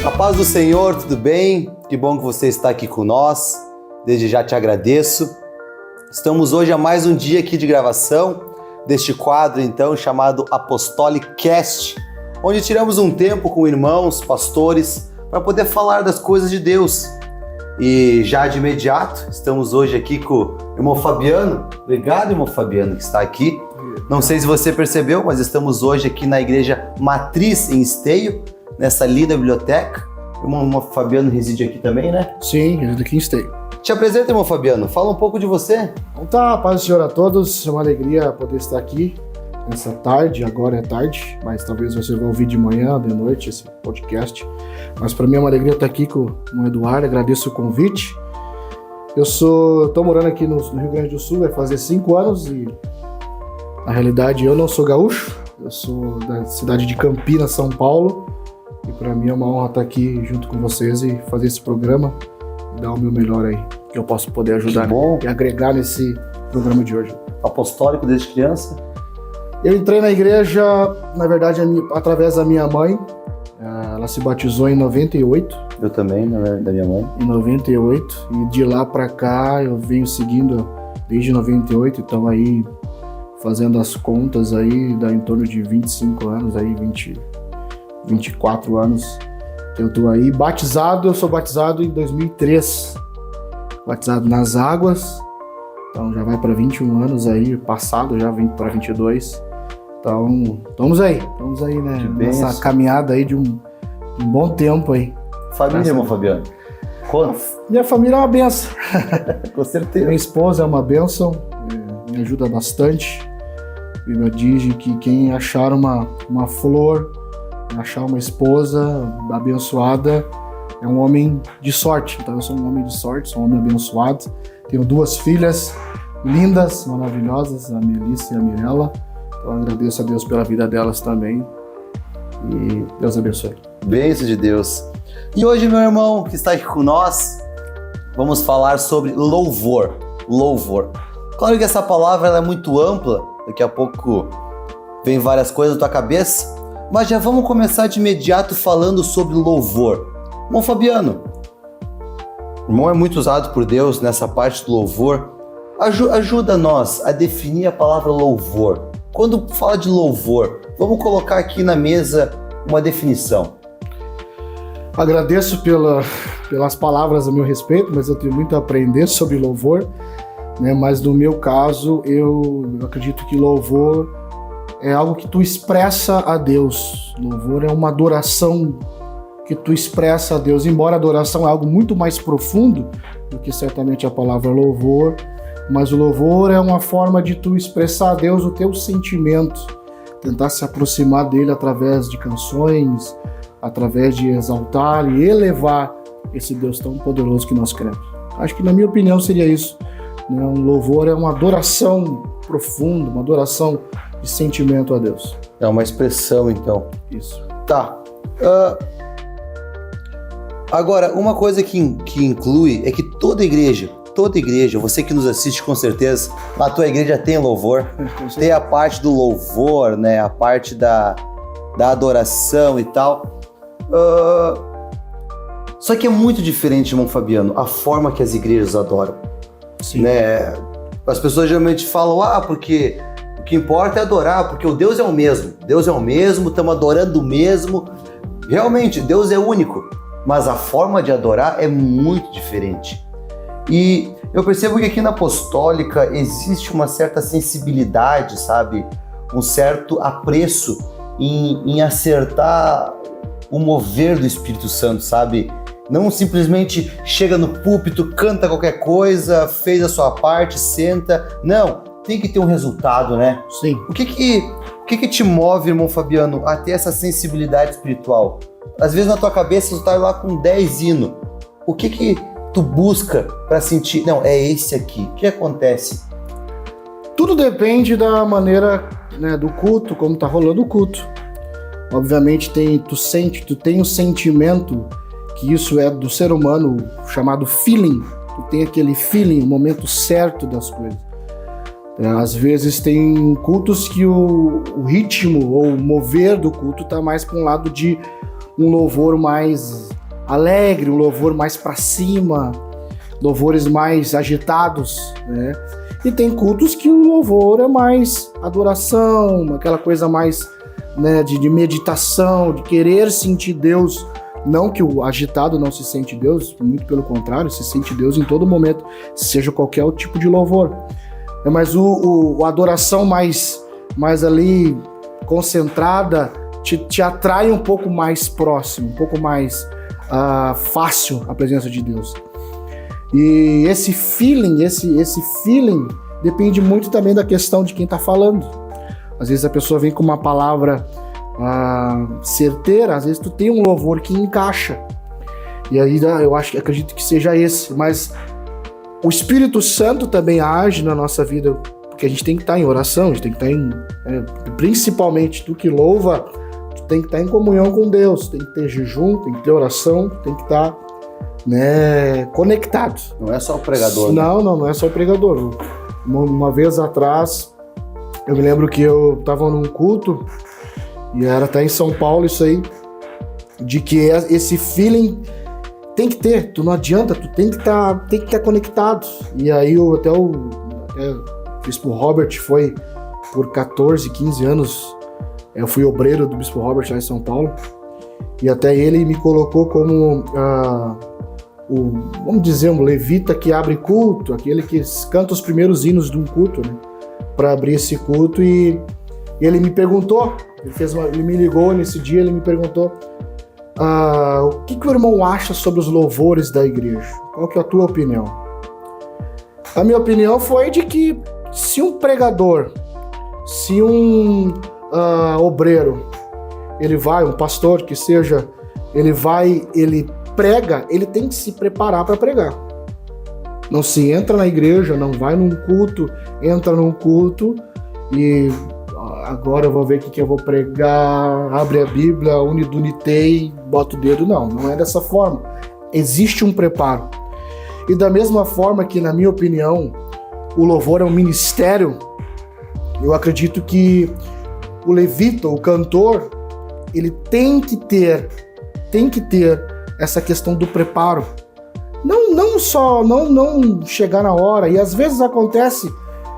A paz do Senhor, tudo bem? Que bom que você está aqui com nós. Desde já te agradeço. Estamos hoje a mais um dia aqui de gravação deste quadro, então, chamado Apostolic Cast, onde tiramos um tempo com irmãos, pastores, para poder falar das coisas de Deus. E já de imediato, estamos hoje aqui com o irmão Fabiano. Obrigado, irmão Fabiano, que está aqui. Não sei se você percebeu, mas estamos hoje aqui na Igreja Matriz, em Esteio, nessa linda biblioteca. O irmão Fabiano reside aqui também, né? Sim, reside aqui em Esteio. Te apresenta, irmão Fabiano. Fala um pouco de você. Então tá, paz do Senhor a todos. É uma alegria poder estar aqui nessa tarde. Agora é tarde, mas talvez você vá ouvir de manhã, de noite, esse podcast. Mas para mim é uma alegria estar aqui com o irmão Eduardo. Agradeço o convite. Eu tô morando aqui no Rio Grande do Sul, vai fazer 5 anos e na realidade eu não sou gaúcho. Eu sou da cidade de Campinas, São Paulo. E para mim é uma honra estar aqui junto com vocês e fazer esse programa e dar o meu melhor aí, que eu posso poder ajudar e agregar nesse programa de hoje. Apostólico desde criança? Eu entrei na igreja, na verdade, através da minha mãe. Ela se batizou em 98. Eu também, da minha mãe. Em 98. E de lá pra cá eu venho seguindo desde 98. Então aí, fazendo as contas aí, dá em torno de 25 anos, aí 24 anos que eu tô aí. Batizado, eu sou batizado em 2003. Batizado nas águas. Então já vai para 21 anos aí, passado, já vim para 22. Então, estamos aí, né? Nessa caminhada aí de um bom tempo aí. Família, irmão Fabiano? Minha família é uma benção. Com certeza. Minha esposa é uma benção, me ajuda bastante. A Bíblia diz que quem achar uma flor, achar uma esposa abençoada, é um homem de sorte. Então eu sou um homem de sorte, sou um homem abençoado. Tenho 2 filhas lindas, maravilhosas, a Melissa e a Mirella. Então eu agradeço a Deus pela vida delas também. E Deus abençoe. Bênção de Deus. E hoje, meu irmão, que está aqui com nós, vamos falar sobre louvor. Louvor. Claro que essa palavra ela é muito ampla, daqui a pouco vem várias coisas na tua cabeça, mas já vamos começar de imediato falando sobre louvor. Irmão Fabiano, o irmão é muito usado por Deus nessa parte do louvor. Ajuda nós a definir a palavra louvor. Quando fala de louvor, vamos colocar aqui na mesa uma definição. Agradeço pelas palavras a meu respeito, mas eu tenho muito a aprender sobre louvor, né? Mas no meu caso, eu acredito que louvor é algo que tu expressa a Deus. Louvor é uma adoração que tu expressa a Deus, embora a adoração é algo muito mais profundo do que certamente a palavra louvor, mas o louvor é uma forma de tu expressar a Deus o teu sentimento, tentar se aproximar dele através de canções, através de exaltar e elevar esse Deus tão poderoso que nós cremos. Acho que na minha opinião seria isso, né? Um louvor é uma adoração profunda, uma adoração de sentimento a Deus. É uma expressão, então. Isso. Tá. Agora, uma coisa que inclui é que toda igreja, você que nos assiste com certeza, na tua igreja tem louvor, tem a parte do louvor, né, a parte da adoração e tal. Só que é muito diferente, irmão Fabiano, a forma que as igrejas adoram. Sim. Né? As pessoas geralmente falam, porque o que importa é adorar, porque o Deus é o mesmo, estamos adorando o mesmo. Realmente, Deus é único, mas a forma de adorar é muito diferente. E eu percebo que aqui na Apostólica existe uma certa sensibilidade, sabe? Um certo apreço em acertar o mover do Espírito Santo, sabe? Não simplesmente chega no púlpito, canta qualquer coisa, fez a sua parte, senta. Não, tem que ter um resultado, né? Sim. O que te move, irmão Fabiano, a ter essa sensibilidade espiritual? Às vezes na tua cabeça tu tá lá com 10 hinos. O que tu busca para sentir? Não, é esse aqui. O que acontece? Tudo depende da maneira, né, do culto, como tá rolando o culto. Obviamente tu tem o sentimento que isso é do ser humano, chamado feeling. Tu tem aquele feeling, o momento certo das coisas. Às vezes tem cultos que o ritmo ou o mover do culto tá mais para um lado de um louvor mais alegre, um louvor mais para cima, louvores mais agitados, né? E tem cultos que o louvor é mais adoração, aquela coisa mais, né, de meditação, de querer sentir Deus. Não que o agitado não se sente Deus, muito pelo contrário, se sente Deus em todo momento, seja qualquer tipo de louvor. Mas a adoração mais ali concentrada te atrai um pouco mais próximo, um pouco mais fácil a presença de Deus. E esse feeling depende muito também da questão de quem está falando. Às vezes a pessoa vem com uma palavra certeira, às vezes tu tem um louvor que encaixa. E aí acredito que seja esse. Mas o Espírito Santo também age na nossa vida, porque a gente tem que estar em oração, a gente tem que estar principalmente tu que louva, tu tem que estar em comunhão com Deus, tem que ter jejum, tem que ter oração, tem que estar, né, conectado. Não é só o pregador. Não é só o pregador. Uma vez atrás, eu me lembro que eu estava num culto, e era até em São Paulo isso aí, de que esse feeling tem que ter, tu não adianta, tu tem que estar conectado. E aí o Bispo Robert foi por 14, 15 anos, eu fui obreiro do Bispo Robert lá em São Paulo, e até ele me colocou como vamos dizer, um levita que abre culto, aquele que canta os primeiros hinos de um culto, né, para abrir esse culto. E ele me perguntou, ele me ligou nesse dia, ele me perguntou o que o irmão acha sobre os louvores da igreja? Qual que é a tua opinião? A minha opinião foi de que se um pregador, se um obreiro, ele vai, um pastor que seja, ele prega, ele tem que se preparar para pregar. Não se entra na igreja, não vai num culto, entra num culto e agora eu vou ver o que eu vou pregar, abre a Bíblia, unidunitei, bota o dedo. Não é dessa forma. Existe um preparo. E da mesma forma que, na minha opinião, o louvor é um ministério, eu acredito que o levita, o cantor, ele tem que ter essa questão do preparo. Não chegar na hora. E às vezes acontece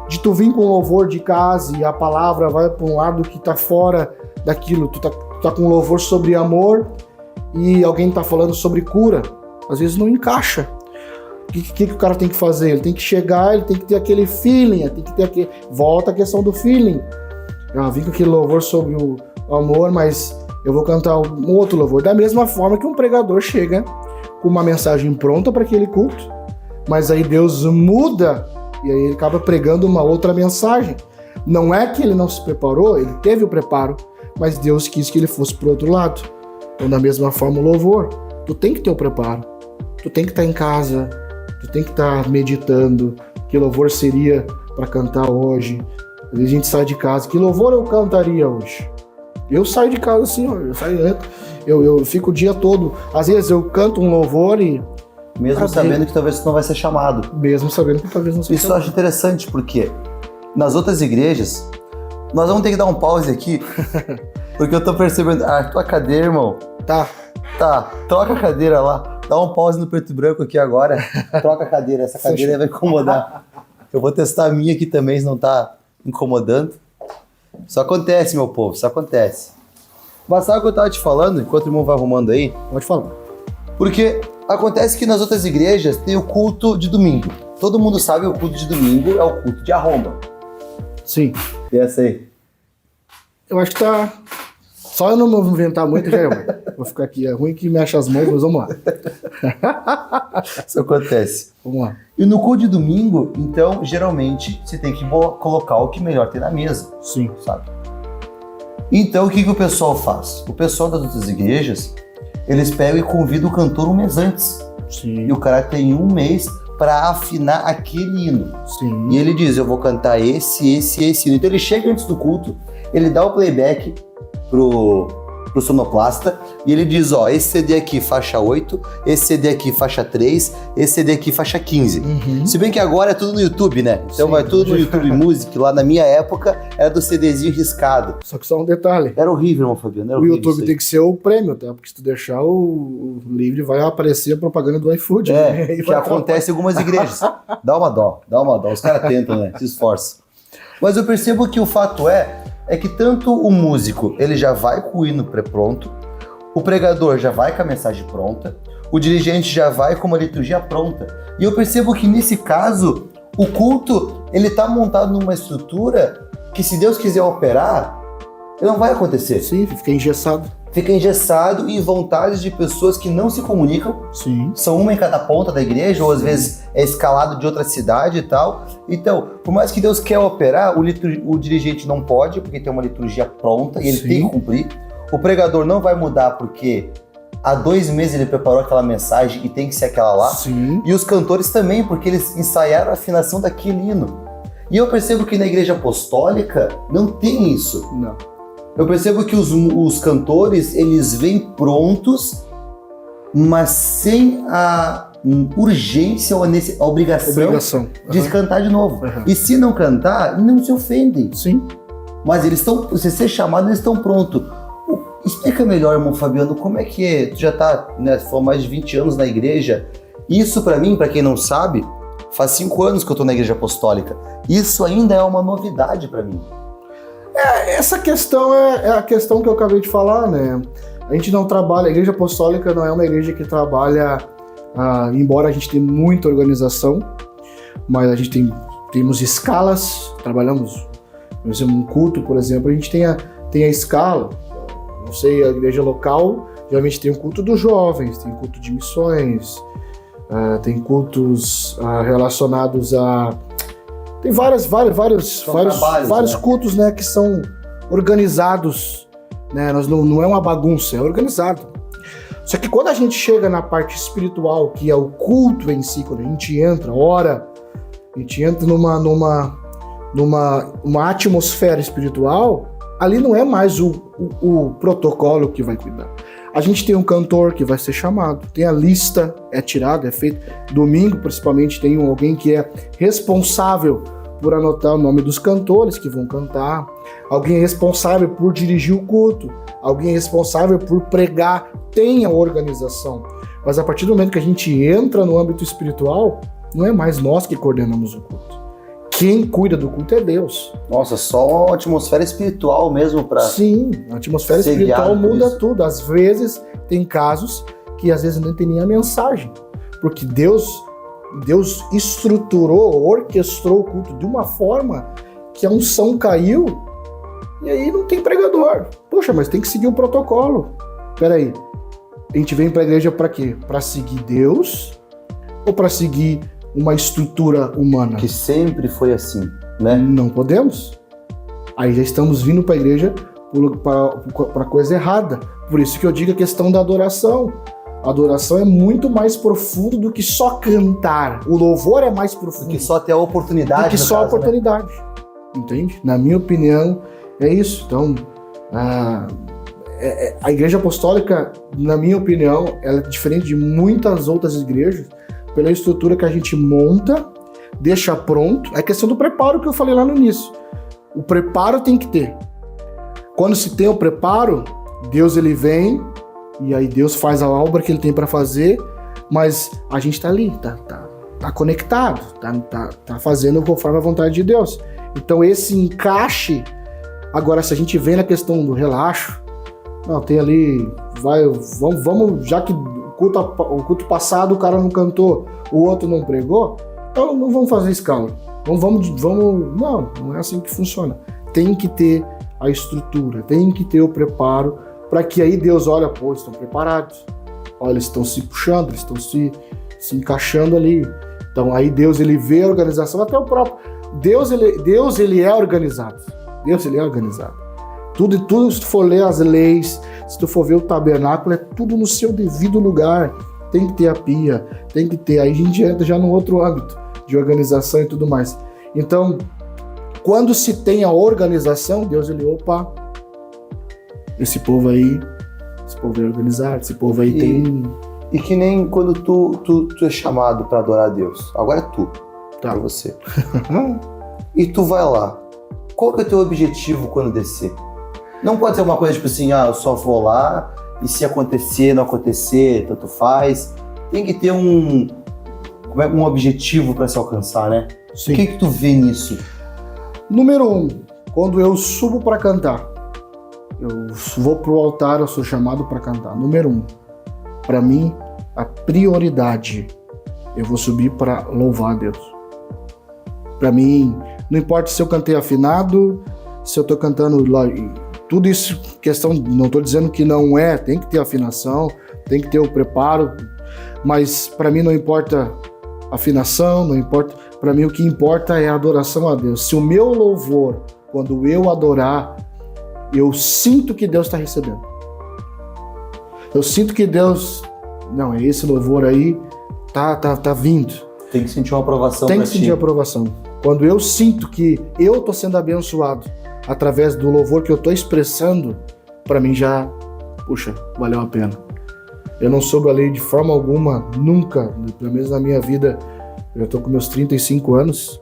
de tu vir com louvor de casa e a palavra vai para um lado que tá fora daquilo. Tu tá com louvor sobre amor e alguém tá falando sobre cura. Às vezes não encaixa. O que o cara tem que fazer? Ele tem que chegar, ele tem que ter aquele feeling, tem que ter aquele... Volta a questão do feeling. Vim com aquele louvor sobre o amor, mas eu vou cantar um outro louvor. Da mesma forma que um pregador chega com uma mensagem pronta para aquele culto, mas aí Deus muda e aí ele acaba pregando uma outra mensagem. Não é que ele não se preparou, ele teve o preparo, mas Deus quis que ele fosse pro outro lado. Então, da mesma forma, o louvor, tu tem que ter o preparo. Tu tem que estar em casa, tu tem que estar meditando. Que louvor seria para cantar hoje? Às vezes a gente sai de casa, que louvor eu cantaria hoje? Eu saio de casa assim, ó, eu fico o dia todo. Às vezes eu canto um louvor e... Mesmo sabendo que talvez tu não vai ser chamado. Mesmo sabendo que talvez não seja chamado. Isso eu acho interessante, porque nas outras igrejas, nós vamos ter que dar um pause aqui, porque eu tô percebendo... tua cadeira, irmão. Tá, troca a cadeira lá. Dá um pause no preto e branco aqui agora. Troca a cadeira, essa cadeira vai incomodar. Eu vou testar a minha aqui também, se não tá incomodando. Isso acontece, meu povo, isso acontece. Mas sabe o que eu tava te falando, enquanto o irmão vai arrumando aí? Pode falar. Porque acontece que nas outras igrejas tem o culto de domingo. Todo mundo sabe que o culto de domingo é o culto de arromba. Sim. E essa aí? Eu acho que tá... Só eu não me movimentar muito já é. Vou ficar aqui. É ruim que mexe as mãos, mas vamos lá. Isso acontece. Vamos lá. E no culto de domingo, então, geralmente, você tem que colocar o que melhor tem na mesa. Sim. Sabe? Então, o que o pessoal faz? O pessoal das outras igrejas, eles pegam e convidam o cantor um mês antes. Sim. E o cara tem um mês para afinar aquele hino. Sim. E ele diz, eu vou cantar esse hino. Então ele chega antes do culto, ele dá o playback pro sonoplasta e ele diz, ó, esse CD aqui faixa 8, esse CD aqui faixa 3, esse CD aqui faixa 15. Se bem que agora é tudo no YouTube, né? Então vai tudo no YouTube Music. Lá na minha época era do CDzinho riscado. Só que só um detalhe. Era horrível, irmão Fabiano. Era O horrível YouTube tem que ser o prêmio, tá? Porque se tu deixar o livre, vai aparecer a propaganda do iFood. É, né? Que acontece em algumas igrejas. Dá uma dó. Os caras tentam, né? Se esforçam. Mas eu percebo que o fato é que tanto o músico, ele já vai com o hino pré-pronto, o pregador já vai com a mensagem pronta, o dirigente já vai com uma liturgia pronta. E eu percebo que nesse caso, o culto, ele tá montado numa estrutura que, se Deus quiser operar, ele não vai acontecer. Sim, fica engessado. Fica engessado em vontades de pessoas que não se comunicam. Sim. São uma em cada ponta da igreja, ou às vezes é escalado de outra cidade e tal. Então, por mais que Deus quer operar, o dirigente não pode, porque tem uma liturgia pronta e ele tem que cumprir. O pregador não vai mudar porque há 2 meses ele preparou aquela mensagem e tem que ser aquela lá. Sim. E os cantores também, porque eles ensaiaram a afinação daquele hino. E eu percebo que na igreja apostólica não tem isso. Não. Eu percebo que os cantores, eles vêm prontos, mas sem a urgência ou a obrigação de cantar de novo. E se não cantar, não se ofendem. Sim. Mas eles estão, se ser chamado, eles estão prontos. Explica melhor, irmão Fabiano, como é que é? Tu já tá, né, foi mais de 20 anos na igreja. Isso pra mim, pra quem não sabe, faz 5 anos que eu tô na igreja apostólica. Isso ainda é uma novidade pra mim. Essa questão é a questão que eu acabei de falar, né? A gente não trabalha, a igreja apostólica não é uma igreja que trabalha, embora a gente tenha muita organização, mas a gente temos escalas, trabalhamos, por exemplo, um culto, por exemplo, a gente tem a escala, não sei, a igreja local, geralmente tem o culto dos jovens, tem culto de missões, tem cultos relacionados a... Tem vários né? cultos, né, que são organizados, né? Não é uma bagunça, é organizado. Só que quando a gente chega na parte espiritual, que é o culto em si, quando a gente entra, ora, a gente entra numa atmosfera espiritual, ali não é mais o protocolo que vai cuidar. A gente tem um cantor que vai ser chamado, tem a lista, é tirada, é feito. Domingo, principalmente, tem alguém que é responsável por anotar o nome dos cantores que vão cantar. Alguém é responsável por dirigir o culto. Alguém é responsável por pregar. Tem a organização. Mas a partir do momento que a gente entra no âmbito espiritual, não é mais nós que coordenamos o culto. Quem cuida do culto é Deus. Nossa, só uma atmosfera espiritual mesmo para... Sim, a atmosfera espiritual muda tudo. Às vezes, tem casos que às vezes não tem nem a mensagem. Porque Deus estruturou, orquestrou o culto de uma forma que a unção caiu e aí não tem pregador. Poxa, mas tem que seguir o protocolo. Peraí, a gente vem para a igreja para quê? Para seguir Deus ou para seguir uma estrutura humana? Que sempre foi assim, né? Não podemos. Aí já estamos vindo para a igreja para coisa errada. Por isso que eu digo a questão da adoração. A adoração é muito mais profundo do que só cantar. O louvor é mais profundo. Do que só ter a oportunidade. Do que só a oportunidade. Né? Entende? Na minha opinião, é isso. Então, a igreja apostólica, na minha opinião, ela é diferente de muitas outras igrejas pela estrutura que a gente monta, deixa pronto. É a questão do preparo que eu falei lá no início. O preparo tem que ter. Quando se tem o preparo, Deus ele vem e aí Deus faz a obra que ele tem para fazer, mas a gente tá ali, tá conectado, tá fazendo conforme a vontade de Deus. Então esse encaixe, agora se a gente vem na questão do relaxo, não, tem ali, vamos, já que o culto passado o cara não cantou, o outro não pregou, então não vamos fazer escala. Não é assim que funciona. Tem que ter a estrutura, tem que ter o preparo, para que aí Deus olha, pô, eles estão preparados. Olha, eles estão se puxando, eles estão se encaixando ali. Então aí Deus ele vê a organização, até o próprio Deus ele é organizado. Deus ele é organizado. Tudo, se tu for ler as leis, se tu for ver o tabernáculo, é tudo no seu devido lugar. Tem que ter a pia, tem que ter. Aí a gente entra já num outro âmbito de organização e tudo mais. Então, quando se tem a organização, Deus ele, opa, esse povo aí Esse povo é organizado, esse povo aí tem... E que nem quando tu é chamado pra adorar a Deus. Agora é tu, Tá. pra você. E tu vai lá. Qual que é o teu objetivo quando descer? Não pode ser uma coisa tipo assim, eu só vou lá e se acontecer, não acontecer, tanto faz. Tem que ter um objetivo pra se alcançar, né? Sim. O que tu vê nisso? Número 1, quando eu subo para cantar, eu vou pro altar, eu sou chamado para cantar. Número 1, para mim, a prioridade, eu vou subir para louvar a Deus. Para mim, não importa se eu cantei afinado, se eu tô cantando, tudo isso, questão, não tô dizendo que não é, tem que ter afinação, tem que ter o preparo, mas para mim não importa afinação, não importa, para mim o que importa é a adoração a Deus. Se o meu louvor, quando eu adorar, eu sinto que Deus está recebendo. Eu sinto que Deus, não, é esse louvor aí, tá vindo. Tem que sentir uma aprovação pra ti. Tem que sentir aprovação. Quando eu sinto que eu tô sendo abençoado através do louvor que eu tô expressando, para mim já, puxa, valeu a pena. Eu não soube a lei de forma alguma, nunca, pelo menos na minha vida, eu tô com meus 35 anos,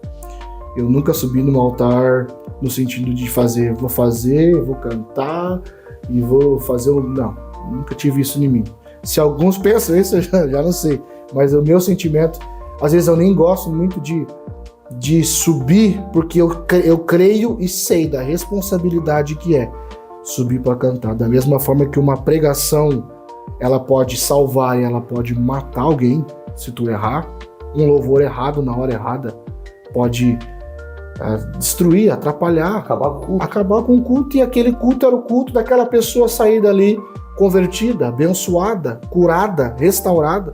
eu nunca subi num altar no sentido de vou cantar e vou fazer não, nunca tive isso em mim. Se alguns pensam isso, eu já não sei, mas o meu sentimento, às vezes eu nem gosto muito de subir, porque eu creio e sei da responsabilidade que é subir para cantar. Da mesma forma que uma pregação, ela pode salvar e ela pode matar alguém, se tu errar. Um louvor errado na hora errada pode destruir, atrapalhar, acabar com o culto, e aquele culto era o culto daquela pessoa sair dali convertida, abençoada, curada, restaurada.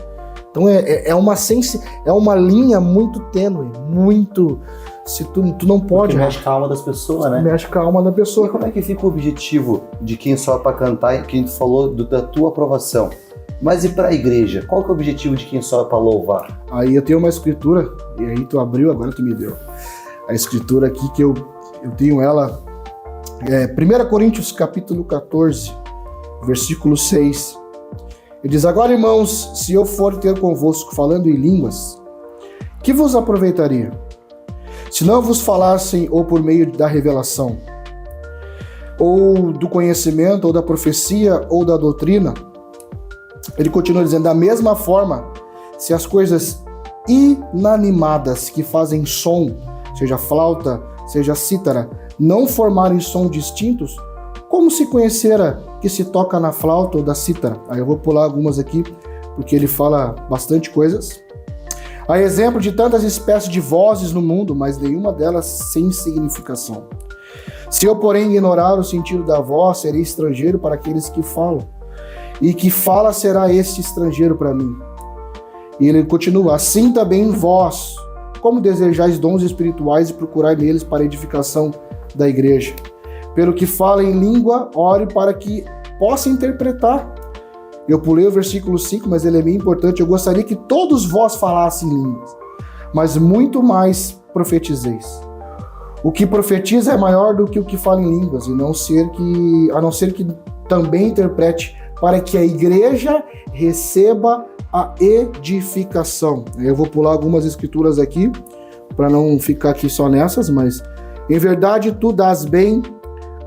Então é uma linha muito tênue, muito... Se tu não pode... Porque mexe com a alma das pessoas, né? Mexe com a alma da pessoa. E como é que fica o objetivo de quem sobe para cantar e quem tu falou da tua aprovação? Mas e para a igreja? Qual que é o objetivo de quem sobe para louvar? Aí eu tenho uma escritura, e aí tu abriu, agora tu me deu. A escritura aqui que eu tenho ela, 1 Coríntios capítulo 14, versículo 6. Ele diz: agora, irmãos, se eu for ter convosco falando em línguas, que vos aproveitaria? Se não vos falassem ou por meio da revelação, ou do conhecimento, ou da profecia, ou da doutrina. Ele continua dizendo: da mesma forma, se as coisas inanimadas que fazem som, seja flauta, seja cítara, não formarem som distintos, como se conhecera que se toca na flauta ou da cítara? Aí eu vou pular algumas aqui, porque ele fala bastante coisas. Há exemplo de tantas espécies de vozes no mundo, mas nenhuma delas sem significação. Se eu, porém, ignorar o sentido da voz, serei estrangeiro para aqueles que falam. E que fala será este estrangeiro para mim. E ele continua: assim também vós, como desejais dons espirituais e procurai neles para a edificação da igreja. Pelo que fala em língua, ore para que possa interpretar. Eu pulei o versículo 5, mas ele é bem importante. Eu gostaria que todos vós falassem línguas, mas muito mais profetizeis. O que profetiza é maior do que o que fala em línguas, a não ser que também interprete, para que a igreja receba a edificação. Eu vou pular algumas escrituras aqui, para não ficar aqui só nessas, mas em verdade tu dás bem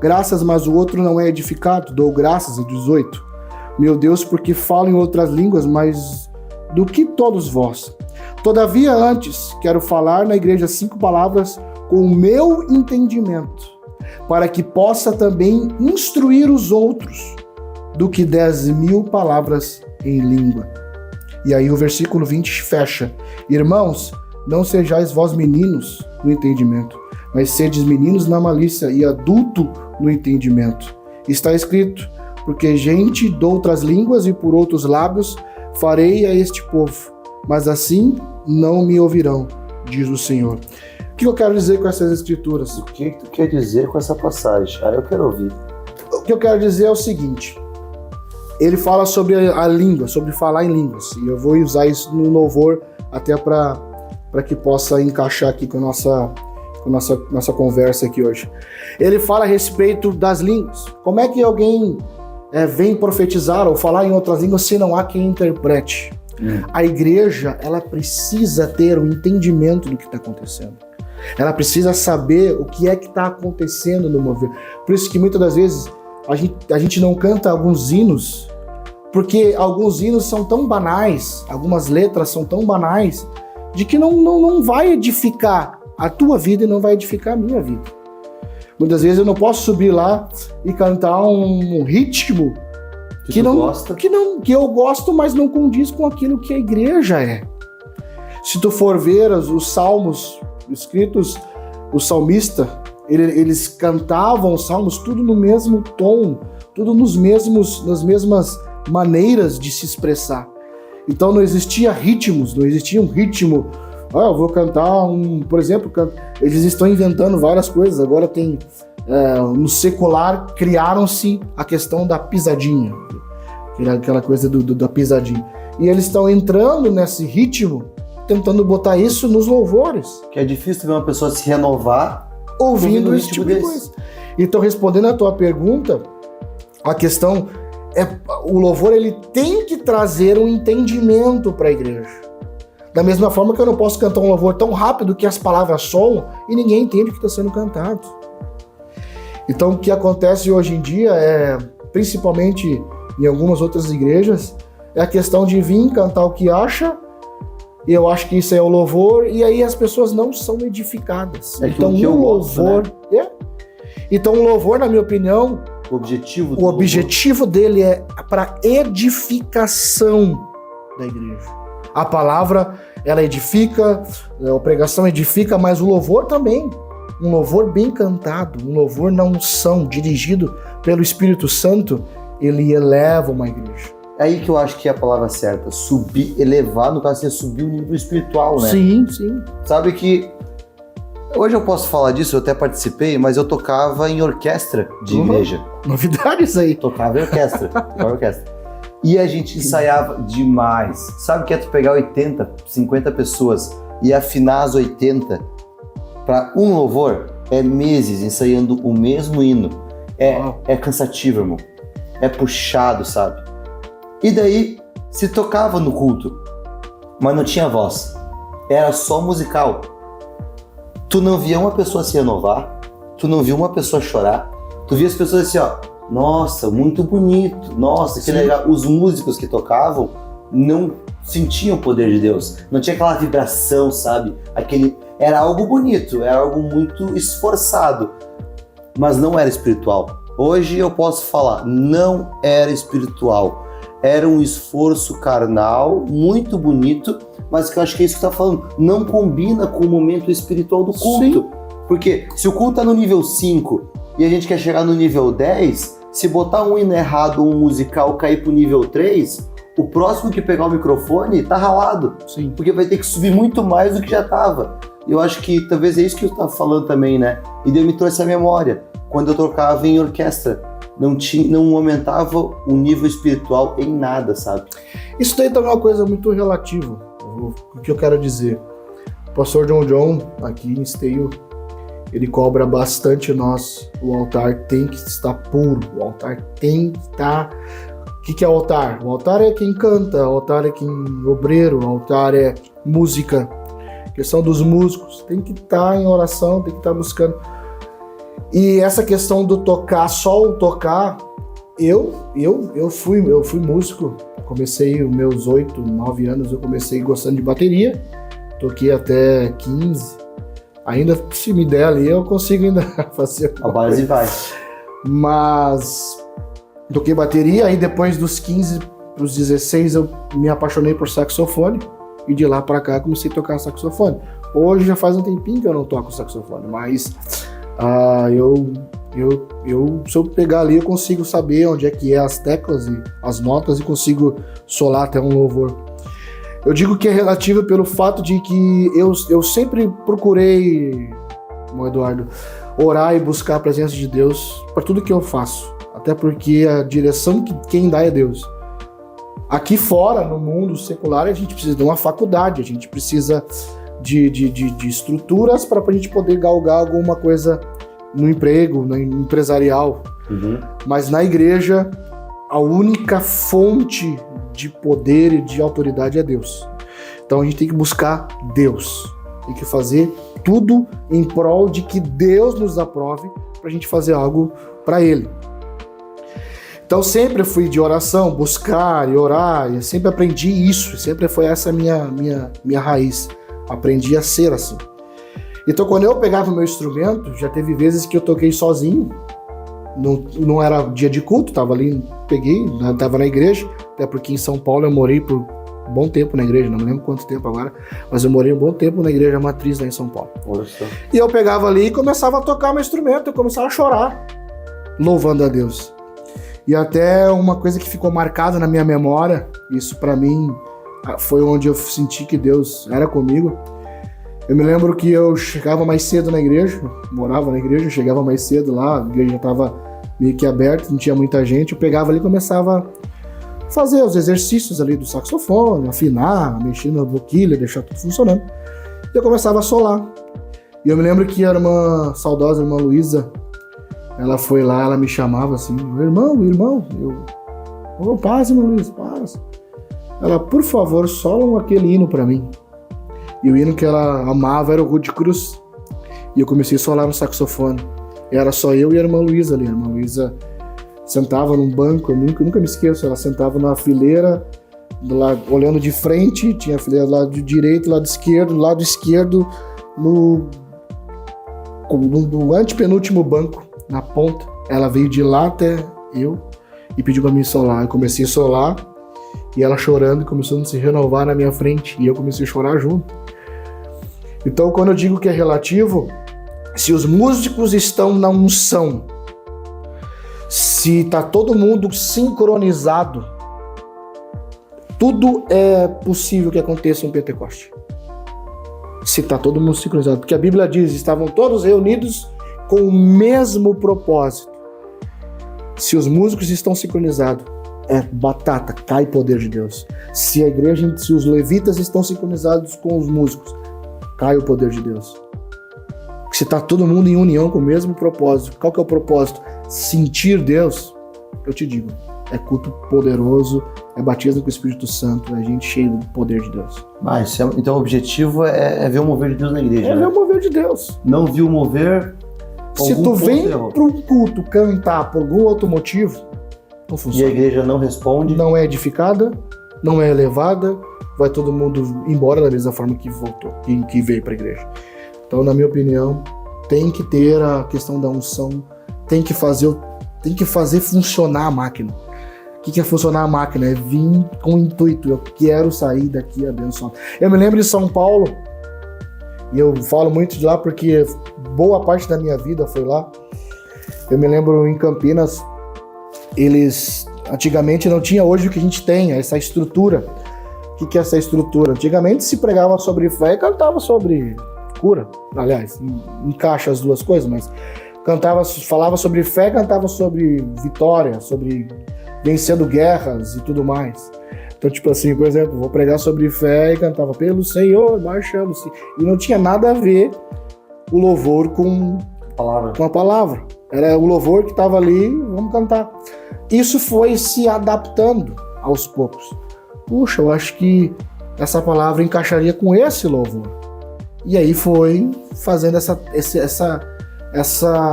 graças, mas o outro não é edificado. Dou graças, 18. Meu Deus, porque falo em outras línguas, mas do que todos vós. Todavia, antes, quero falar na igreja 5 palavras com o meu entendimento, para que possa também instruir os outros, do que 10.000 palavras em língua. E aí o versículo 20 fecha: irmãos, não sejais vós meninos no entendimento, mas sedes meninos na malícia e adulto no entendimento. Está escrito: porque gente de outras línguas e por outros lábios farei a este povo, mas assim não me ouvirão, diz o Senhor. O que eu quero dizer com essas escrituras? O que tu quer dizer com essa passagem? Aí eu quero ouvir. O que eu quero dizer é o seguinte: ele fala sobre a língua, sobre falar em línguas, e eu vou usar isso no louvor até para que possa encaixar aqui com a nossa conversa aqui hoje. Ele fala a respeito das línguas. Como é que alguém vem profetizar ou falar em outras línguas se não há quem interprete. A igreja, ela precisa ter um entendimento do que está acontecendo. Ela precisa saber o que é que está acontecendo no mover. Por isso que muitas das vezes a gente não canta alguns hinos, porque alguns hinos são tão banais, algumas letras são tão banais, de que não vai edificar a tua vida e não vai edificar a minha vida. Muitas vezes eu não posso subir lá e cantar um ritmo que eu gosto, mas não condiz com aquilo que a igreja é. Se tu for ver os salmos escritos, o salmista, eles cantavam os salmos tudo no mesmo tom, tudo nas mesmas maneiras de se expressar. Então não existia ritmos, não existia um ritmo. Eu vou cantar por exemplo, eles estão inventando várias coisas. Agora tem, no secular, criaram-se a questão da pisadinha, aquela coisa da pisadinha. E eles estão entrando nesse ritmo, tentando botar isso nos louvores. Que é difícil ver uma pessoa se renovar ouvindo esse tipo de coisa. Então, respondendo a tua pergunta, a questão o louvor, ele tem que trazer um entendimento para a igreja. Da mesma forma que eu não posso cantar um louvor tão rápido que as palavras soam e ninguém entende o que está sendo cantado. Então, o que acontece hoje em dia principalmente em algumas outras igrejas, é a questão de vir cantar o que acha, e eu acho que isso é o louvor, e aí as pessoas não são edificadas. Então, o louvor... Né? Então, o louvor, na minha opinião, o objetivo dele é para edificação da igreja. A palavra, ela edifica, a pregação edifica, mas o louvor também. Um louvor bem cantado, um louvor na unção, dirigido pelo Espírito Santo, ele eleva uma igreja. É aí que eu acho que é a palavra certa. Subir, elevar, no caso, é subir o nível espiritual, né? Sim, sim. Sabe que... Hoje eu posso falar disso, eu até participei, mas eu tocava em orquestra de igreja. Novidade isso aí. Tocava em orquestra. E a gente ensaiava demais. Sabe o que é tu pegar 80, 50 pessoas e afinar as 80 para um louvor? É meses ensaiando o mesmo hino. É cansativo, irmão. É puxado, sabe? E daí se tocava no culto, mas não tinha voz. Era só musical. Tu não via uma pessoa se renovar, tu não via uma pessoa chorar, tu via as pessoas assim, ó, nossa, muito bonito, nossa, que legal. Os músicos que tocavam não sentiam o poder de Deus, não tinha aquela vibração, sabe? Era algo bonito, era algo muito esforçado, mas não era espiritual. Hoje eu posso falar, não era espiritual, era um esforço carnal, muito bonito, mas que eu acho que é isso que você está falando, não combina com o momento espiritual do culto. Sim. Porque se o culto está no nível 5 e a gente quer chegar no nível 10, se botar um hino errado, um musical, cair pro nível 3, o próximo que pegar o microfone tá ralado. Sim. Porque vai ter que subir muito mais do que já tava. Eu acho que talvez é isso que eu estava falando também, né? E Deus me trouxe a memória. Quando eu tocava em orquestra, não aumentava o nível espiritual em nada, sabe? Isso daí também é uma coisa muito relativa. O que eu quero dizer? O pastor John, aqui em Esteio, ele cobra bastante nós. O altar tem que estar puro, o altar tem que estar... O que é o altar? O altar é quem canta, o altar é quem obreiro, o altar é música. A questão dos músicos, tem que estar em oração, tem que estar buscando. E essa questão do tocar, só o tocar, eu fui músico. Comecei os meus 8, 9 anos, eu comecei gostando de bateria, toquei até 15, ainda se me der ali eu consigo ainda fazer a base vai. Mas toquei bateria, aí depois dos 15 para os 16 eu me apaixonei por saxofone e de lá para cá comecei a tocar saxofone. Hoje já faz um tempinho que eu não toco saxofone, mas se eu pegar ali, eu consigo saber onde é que é as teclas e as notas e consigo solar até um louvor. Eu digo que é relativo pelo fato de que eu sempre procurei, Eduardo, orar e buscar a presença de Deus para tudo que eu faço. Até porque a direção que quem dá é Deus. Aqui fora, no mundo secular, a gente precisa de uma faculdade, a gente precisa de estruturas para a gente poder galgar alguma coisa no emprego, no empresarial. Uhum. Mas na igreja, a única fonte de poder e de autoridade é Deus. Então a gente tem que buscar Deus. Tem que fazer tudo em prol de que Deus nos aprove para a gente fazer algo para Ele. Então sempre fui de oração, buscar e orar, e sempre aprendi isso, sempre foi essa a minha raiz. Aprendi a ser assim. Então quando eu pegava o meu instrumento, já teve vezes que eu toquei sozinho, não era dia de culto, tava ali, peguei, tava na igreja, até porque em São Paulo eu morei por um bom tempo na igreja, não me lembro quanto tempo agora, mas eu morei um bom tempo na igreja matriz lá em São Paulo. E eu pegava ali e começava a tocar meu instrumento, eu começava a chorar, louvando a Deus. E até uma coisa que ficou marcada na minha memória, isso pra mim foi onde eu senti que Deus era comigo. Eu me lembro que eu chegava mais cedo na igreja, morava na igreja, chegava mais cedo lá, a igreja já estava meio que aberta, não tinha muita gente, eu pegava ali e começava a fazer os exercícios ali do saxofone, afinar, mexer na boquilha, deixar tudo funcionando. E eu começava a solar. E eu me lembro que a saudosa irmã Luísa, ela foi lá, ela me chamava assim, irmão, eu, paz, irmã Luísa, paz. Ela, por favor, solam aquele hino pra mim. E o hino que ela amava era o Rude Cruz. E eu comecei a solar no saxofone. E era só eu e a irmã Luísa ali. A irmã Luísa sentava num banco, eu nunca me esqueço. Ela sentava na fileira, olhando de frente. Tinha a fileira do lado direito, do lado esquerdo, no antepenúltimo banco, na ponta. Ela veio de lá até eu e pediu pra mim solar. Eu comecei a solar e ela chorando, começou a se renovar na minha frente. E eu comecei a chorar junto. Então, quando eu digo que é relativo, se os músicos estão na unção, se tá todo mundo sincronizado, tudo é possível que aconteça em Pentecoste. Se tá todo mundo sincronizado. Porque a Bíblia diz, estavam todos reunidos com o mesmo propósito. Se os músicos estão sincronizados, é batata, cai poder de Deus. Se os levitas estão sincronizados com os músicos, cai o poder de Deus. Se está todo mundo em união com o mesmo propósito, qual que é o propósito? Sentir Deus, eu te digo, é culto poderoso, é batismo com o Espírito Santo, é gente cheia do poder de Deus. Então o objetivo é ver o mover de Deus na igreja, É ver o mover de Deus. Não ver o mover... Se tu vem para um culto cantar por algum outro motivo, não funciona. E a igreja não responde? Não é edificada, não é elevada, vai todo mundo embora da mesma forma que voltou, que veio para a igreja. Então, na minha opinião, tem que ter a questão da unção, tem que fazer funcionar a máquina. O que é funcionar a máquina? É vir com o intuito, eu quero sair daqui abençoado. Eu me lembro de São Paulo, e eu falo muito de lá porque boa parte da minha vida foi lá. Eu me lembro em Campinas, eles antigamente não tinha hoje o que a gente tem, essa estrutura. O que é essa estrutura? Antigamente se pregava sobre fé e cantava sobre cura. Aliás, encaixa as duas coisas, mas falava sobre fé, cantava sobre vitória, sobre vencendo guerras e tudo mais. Então, tipo assim, por exemplo, vou pregar sobre fé e cantava pelo Senhor, marchamos. E não tinha nada a ver o louvor com a palavra. Era o louvor que estava ali, vamos cantar. Isso foi se adaptando aos poucos. Puxa, eu acho que essa palavra encaixaria com esse louvor. E aí foi fazendo essa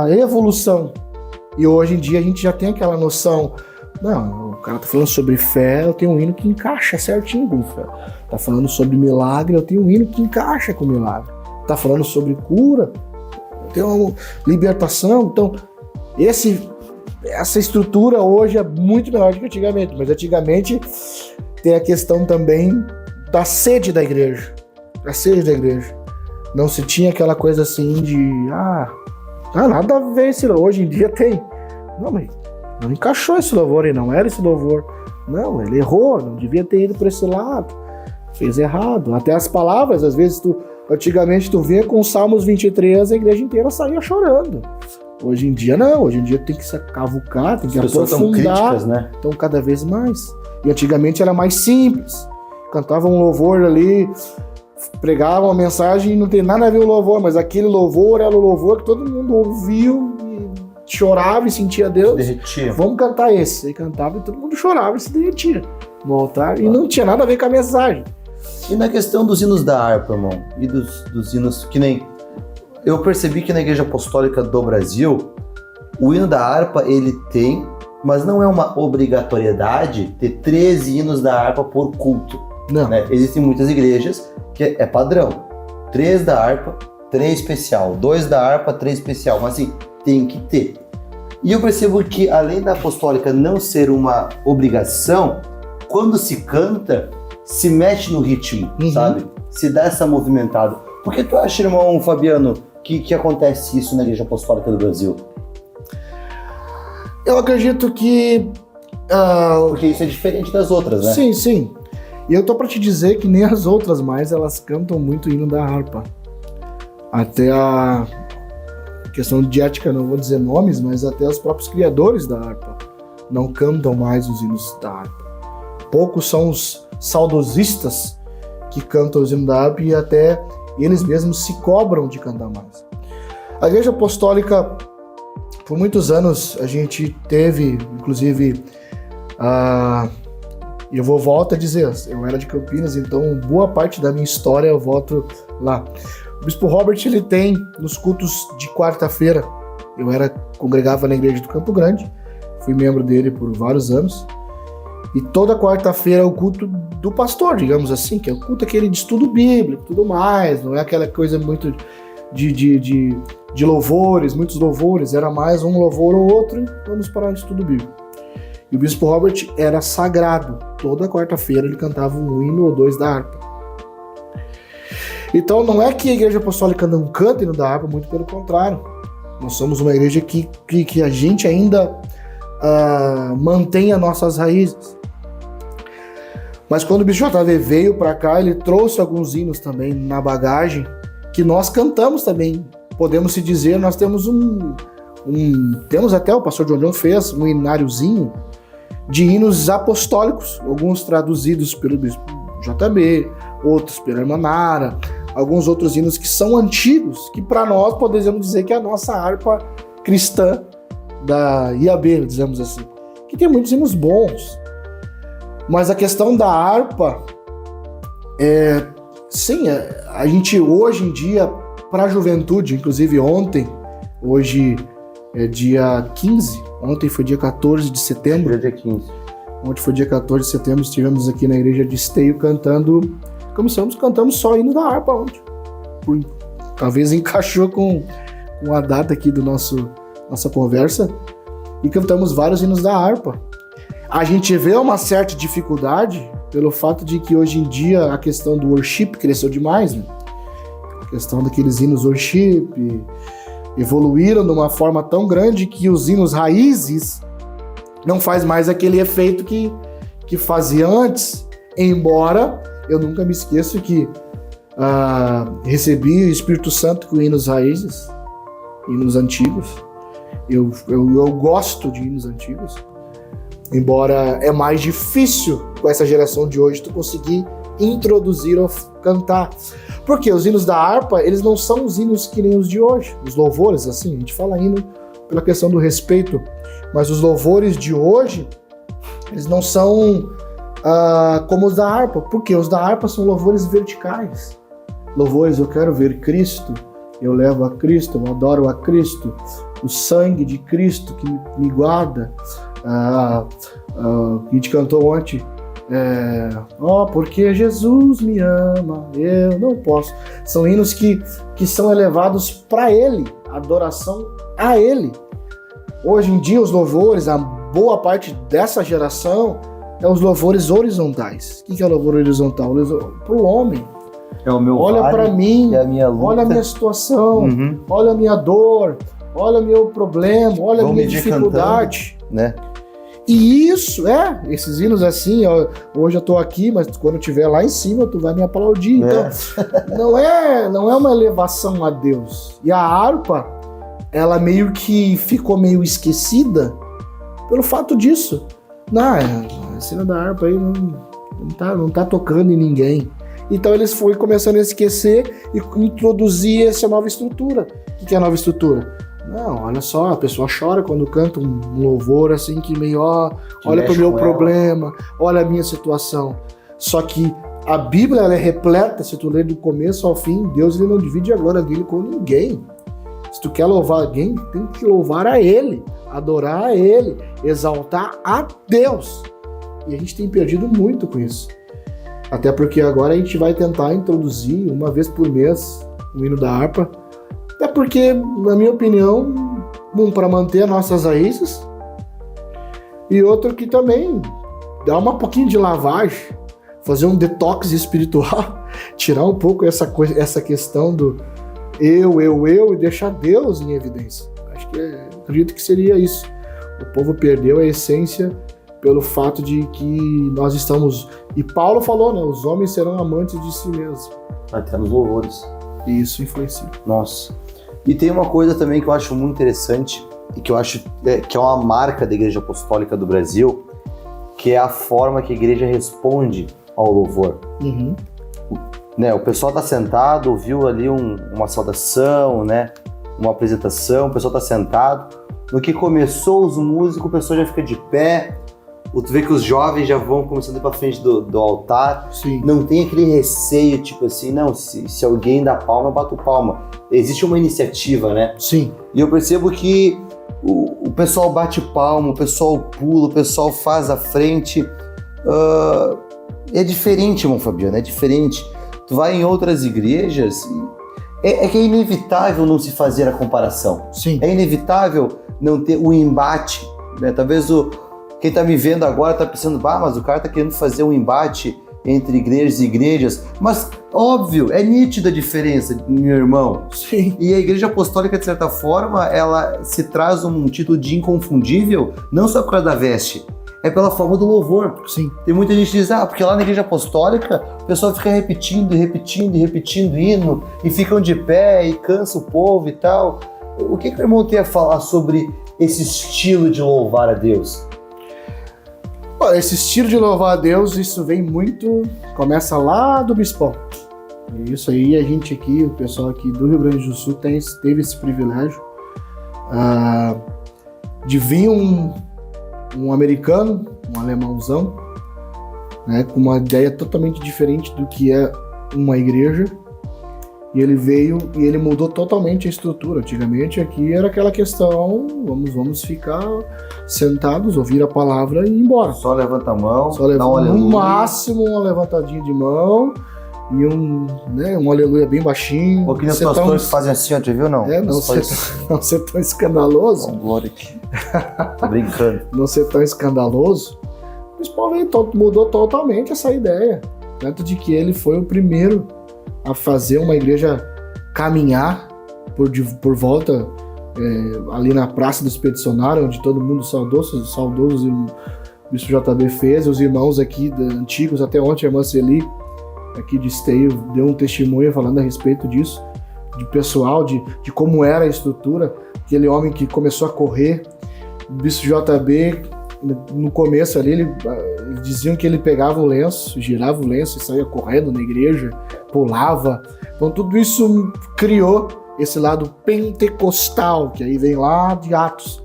evolução. E hoje em dia a gente já tem aquela noção. Não, o cara tá falando sobre fé, eu tenho um hino que encaixa certinho com fé. Tá falando sobre milagre, eu tenho um hino que encaixa com milagre. Tá falando sobre cura, eu tenho uma libertação. Então, essa estrutura hoje é muito melhor do que antigamente. Mas antigamente tem a questão também da sede da igreja. A sede da igreja. Não se tinha aquela coisa assim de... nada a ver esse louvor. Hoje em dia tem. Não, mas não encaixou esse louvor e não era esse louvor. Não, ele errou, não devia ter ido para esse lado. Fez errado. Até as palavras, às vezes, antigamente tu vinha com Salmos 23, a igreja inteira saía chorando. Hoje em dia não, hoje em dia tem que se cavucar, tem que aprofundar. As pessoas são críticas, né? Então cada vez mais. E antigamente era mais simples. Cantava um louvor ali, pregava uma mensagem e não tem nada a ver com o louvor, mas aquele louvor era o louvor que todo mundo ouviu e chorava e sentia Deus. Derretia. Vamos cantar esse. Aí cantava e todo mundo chorava e se derretia no altar. E não tinha nada a ver com a mensagem. E na questão dos hinos da harpa, irmão, e dos hinos que nem... Eu percebi que na Igreja Apostólica do Brasil, o hino da harpa, ele tem, mas não é uma obrigatoriedade ter 13 hinos da harpa por culto. Não. Né? Existem muitas igrejas que é padrão. 3 da harpa, 3 especial. 2 da harpa, 3 especial. Mas assim, tem que ter. E eu percebo que, além da apostólica não ser uma obrigação, quando se canta, se mexe no ritmo, sabe? Se dá essa movimentada. Por que tu acha, irmão Fabiano, que acontece isso na Igreja Apostólica do Brasil? Eu acredito que... Porque isso é diferente das outras, né? Sim, sim. E eu tô pra te dizer que nem as outras mais, elas cantam muito o hino da harpa. Até a questão de ética, não vou dizer nomes, mas até os próprios criadores da harpa não cantam mais os hinos da harpa. Poucos são os saudosistas que cantam os hinos da harpa e até eles mesmos se cobram de cantar mais. A Igreja Apostólica, por muitos anos, a gente teve, inclusive, eu volto a dizer, eu era de Campinas, então boa parte da minha história eu volto lá. O Bispo Robert, ele tem nos cultos de quarta-feira, congregava na igreja do Campo Grande, fui membro dele por vários anos, e toda quarta-feira é o culto do pastor, digamos assim, que é o culto aquele de estudo bíblico, tudo mais, não é aquela coisa muito de louvores, muitos louvores, era mais um louvor ou outro, vamos para o estudo bíblico. E o Bispo Robert era sagrado, toda quarta-feira ele cantava um hino ou 2 da harpa. Então não é que a Igreja Apostólica não canta hino da harpa, muito pelo contrário. Nós somos uma igreja que a gente ainda mantém as nossas raízes. Mas quando o Bispo JV veio para cá, ele trouxe alguns hinos também na bagagem, que nós cantamos também. Podemos se dizer, nós temos temos até, o pastor John fez um hináriozinho de hinos apostólicos, alguns traduzidos pelo Bispo JB, outros pela irmã Nara, alguns outros hinos que são antigos, que para nós podemos dizer que é a nossa harpa cristã da IAB, dizemos assim, que tem muitos hinos bons. Mas a questão da harpa, sim, a gente hoje em dia, para a juventude, inclusive hoje é dia 15, ontem foi dia 14 de setembro. Dia 15. Ontem foi dia 14 de setembro, estivemos aqui na igreja de Esteio cantamos só hino da harpa ontem. Talvez encaixou com a data aqui do nossa conversa, e cantamos vários hinos da harpa. A gente vê uma certa dificuldade pelo fato de que hoje em dia a questão do worship cresceu demais, né? A questão daqueles hinos worship evoluíram de uma forma tão grande que os hinos raízes não faz mais aquele efeito que fazia antes, embora eu nunca me esqueço que recebi o Espírito Santo com hinos raízes, hinos antigos. Eu gosto de hinos antigos, embora é mais difícil com essa geração de hoje tu conseguir introduzir ou cantar. Porque os hinos da harpa, eles não são os hinos que nem os de hoje. Os louvores, assim, a gente fala hino pela questão do respeito, mas os louvores de hoje, eles não são como os da harpa. Porque os da harpa são louvores verticais. Louvores, eu quero ver Cristo, eu levo a Cristo, eu adoro a Cristo, o sangue de Cristo que me guarda. A gente cantou ontem, porque Jesus me ama, eu não posso. São hinos que são elevados para Ele, adoração a Ele. Hoje em dia os louvores, a boa parte dessa geração é os louvores horizontais. O que é o louvor horizontal? Para o homem. É o meu olha para mim, é a minha luta. Olha a minha situação, olha a minha dor, olha o meu problema, olha a minha dificuldade, cantando, né? E isso, esses hinos assim, hoje eu tô aqui, mas quando eu estiver lá em cima, tu vai me aplaudir. Então, não é uma elevação a Deus. E a harpa, ela meio que ficou meio esquecida pelo fato disso. A cena da harpa aí não tá tocando em ninguém. Então eles foram começando a esquecer e introduzir essa nova estrutura. O que é a nova estrutura? Não, olha só, a pessoa chora quando canta um louvor assim que meio, olha pro meu problema, olha a minha situação. Só que a Bíblia ela é repleta, se tu ler do começo ao fim, Deus ele não divide a glória dele com ninguém. Se tu quer louvar alguém, tem que louvar a Ele, adorar a Ele, exaltar a Deus. E a gente tem perdido muito com isso. Até porque agora a gente vai tentar introduzir uma vez por mês o hino da harpa. Até porque, na minha opinião, para manter as nossas raízes, e outro que também dá um pouquinho de lavagem, fazer um detox espiritual, tirar um pouco essa questão do eu, e deixar Deus em evidência. Acredito que seria isso. O povo perdeu a essência pelo fato de que nós estamos... E Paulo falou, né? Os homens serão amantes de si mesmos. Até nos louvores. E isso influencia. Nossa. E tem uma coisa também que eu acho muito interessante e que eu acho que é uma marca da Igreja Apostólica do Brasil, que é a forma que a igreja responde ao louvor. Uhum. Né, o pessoal está sentado, ouviu ali uma saudação, né, uma apresentação, o pessoal está sentado. No que começou os músicos, o pessoal já fica de pé. Tu vê que os jovens já vão começando a ir para frente do altar. Sim. Não tem aquele receio, tipo assim, não, se alguém dá palma, eu bato palma. Existe uma iniciativa, né? Sim. E eu percebo que o pessoal bate palma, o pessoal pula, o pessoal faz a frente. É diferente, irmão Fabiano, é diferente. Tu vai em outras igrejas, é que é inevitável não se fazer a comparação. Sim. É inevitável não ter o embate, né? Talvez quem tá me vendo agora tá pensando, mas o cara tá querendo fazer um embate entre igrejas e igrejas. Mas, óbvio, é nítida a diferença, meu irmão. Sim. E a Igreja Apostólica, de certa forma, ela se traz um título de inconfundível, não só por causa da veste, é pela forma do louvor. Sim. Tem muita gente que diz, porque lá na Igreja Apostólica o pessoal fica repetindo hino e ficam de pé e cansa o povo e tal. O que o irmão tem a falar sobre esse estilo de louvar a Deus? Olha, esse estilo de louvar a Deus, isso vem muito... Começa lá do Bispão. E isso aí a gente aqui, o pessoal aqui do Rio Grande do Sul teve esse privilégio de vir um americano, um alemãozão, né, com uma ideia totalmente diferente do que é uma igreja, e ele veio e ele mudou totalmente a estrutura. Antigamente aqui era aquela questão, vamos ficar sentados, ouvir a palavra e ir embora. Só levanta a mão, dá um aleluia. No máximo uma levantadinha de mão e um aleluia bem baixinho. Ou que os pastores fazem assim, já viu, não? Não ser tão escandaloso. Glória aqui. Tô brincando. Não ser tão escandaloso. O Bispão mudou totalmente essa ideia. Tanto de que ele foi o primeiro a fazer uma igreja caminhar por volta ali na Praça do Expedicionário, onde todo mundo saudoso o Bispo JB fez, os irmãos aqui antigos, até ontem a irmã Celi, aqui de Esteio, deu um testemunho falando a respeito disso, de pessoal, de como era a estrutura, aquele homem que começou a correr, o Bispo JB, no começo ali, eles diziam que ele pegava o lenço, girava o lenço e saía correndo na igreja, pulava. Então tudo isso criou esse lado pentecostal, que aí vem lá de Atos.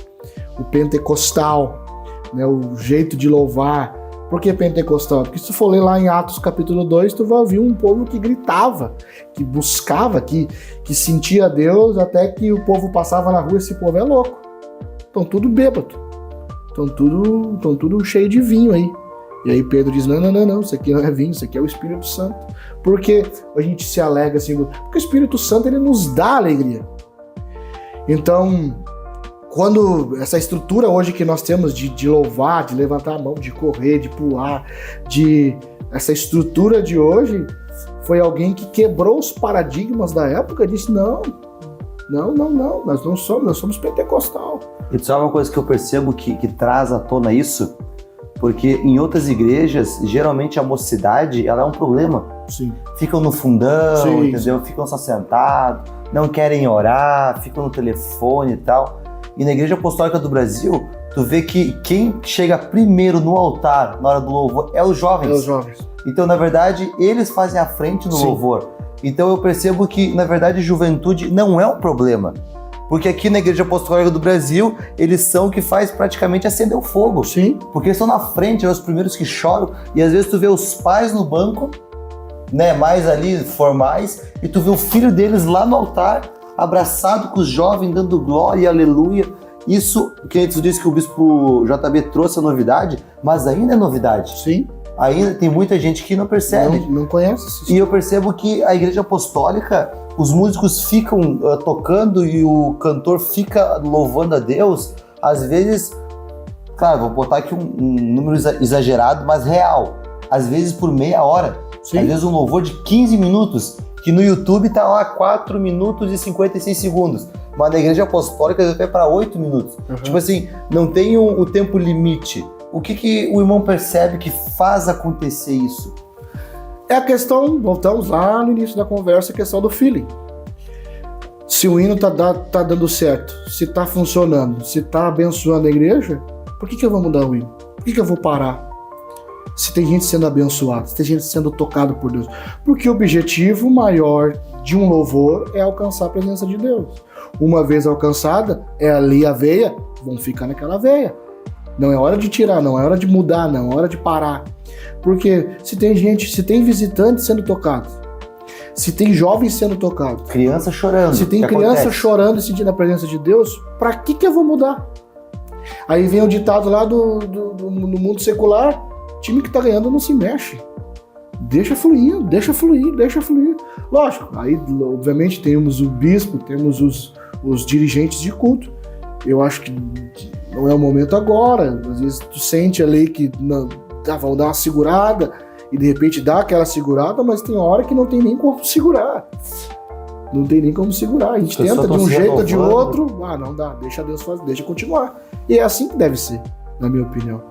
O pentecostal, né, o jeito de louvar. Por que pentecostal? Porque se tu for ler lá em Atos capítulo 2, tu vai ouvir um povo que gritava, que buscava, que sentia Deus, até que o povo passava na rua, esse povo é louco. Estão tudo bêbado. Estão tudo cheio de vinho aí. E aí Pedro diz, não, isso aqui não é vinho, isso aqui é o Espírito Santo. Por que a gente se alega assim? Porque o Espírito Santo, ele nos dá alegria. Então, quando essa estrutura hoje que nós temos de louvar, de levantar a mão, de correr, de pular, essa estrutura de hoje, foi alguém que quebrou os paradigmas da época e disse, não, nós não somos, nós somos pentecostal. E sabe uma coisa que eu percebo que traz à tona isso? Porque em outras igrejas, geralmente a mocidade, ela é um problema. Sim. Ficam no fundão, sim, entendeu? Ficam só sentados, não querem orar, ficam no telefone e tal. E na Igreja Apostólica do Brasil, tu vê que quem chega primeiro no altar, na hora do louvor, é os jovens. É os jovens. Então, na verdade, eles fazem a frente no louvor. Então eu percebo que, na verdade, juventude não é um problema. Porque aqui na Igreja Apostólica do Brasil, eles são o que faz praticamente acender o fogo. Sim. Porque eles estão na frente, é os primeiros que choram, e às vezes tu vê os pais no banco, né, mais ali formais, e tu vê o filho deles lá no altar, abraçado com os jovens, dando glória e aleluia. Isso, que antes disse que o bispo JB trouxe a novidade, mas ainda é novidade. Sim. Ainda tem muita gente que não percebe. Não conhece isso. E eu percebo que a Igreja Apostólica, os músicos ficam tocando e o cantor fica louvando a Deus, às vezes, claro, vou botar aqui um número exagerado, mas real. Às vezes por meia hora. Sim. Às vezes um louvor de 15 minutos, que no YouTube tá lá 4 minutos e 56 segundos. Mas na Igreja Apostólica vai para 8 minutos. Uhum. Tipo assim, não tem o tempo limite. O que o irmão percebe que faz acontecer isso? É a questão, voltamos lá no início da conversa, a questão do feeling. Se o hino tá dando certo, se tá funcionando, se tá abençoando a igreja, por que eu vou mudar o hino? Por que eu vou parar? Se tem gente sendo abençoada, se tem gente sendo tocada por Deus. Porque o objetivo maior de um louvor é alcançar a presença de Deus. Uma vez alcançada, é ali a veia, vão ficar naquela veia. Não é hora de tirar, não é hora de mudar, não é hora de parar. Porque se tem gente, se tem visitantes sendo tocados, se tem jovens sendo tocados, Criança chorando. se tem criança chorando e sentindo a presença de Deus, pra que eu vou mudar? Aí vem o ditado lá no mundo secular, time que tá ganhando não se mexe. Deixa fluir, deixa fluir, deixa fluir. Lógico, aí obviamente temos o bispo, temos os dirigentes de culto. Eu acho que não é o momento agora. Às vezes tu sente ali que vão dar uma segurada e de repente dá aquela segurada, mas tem hora que não tem nem como segurar. Não tem nem como segurar. A gente tenta de um jeito ou de outro. Não dá, deixa Deus fazer, deixa continuar. E é assim que deve ser, na minha opinião.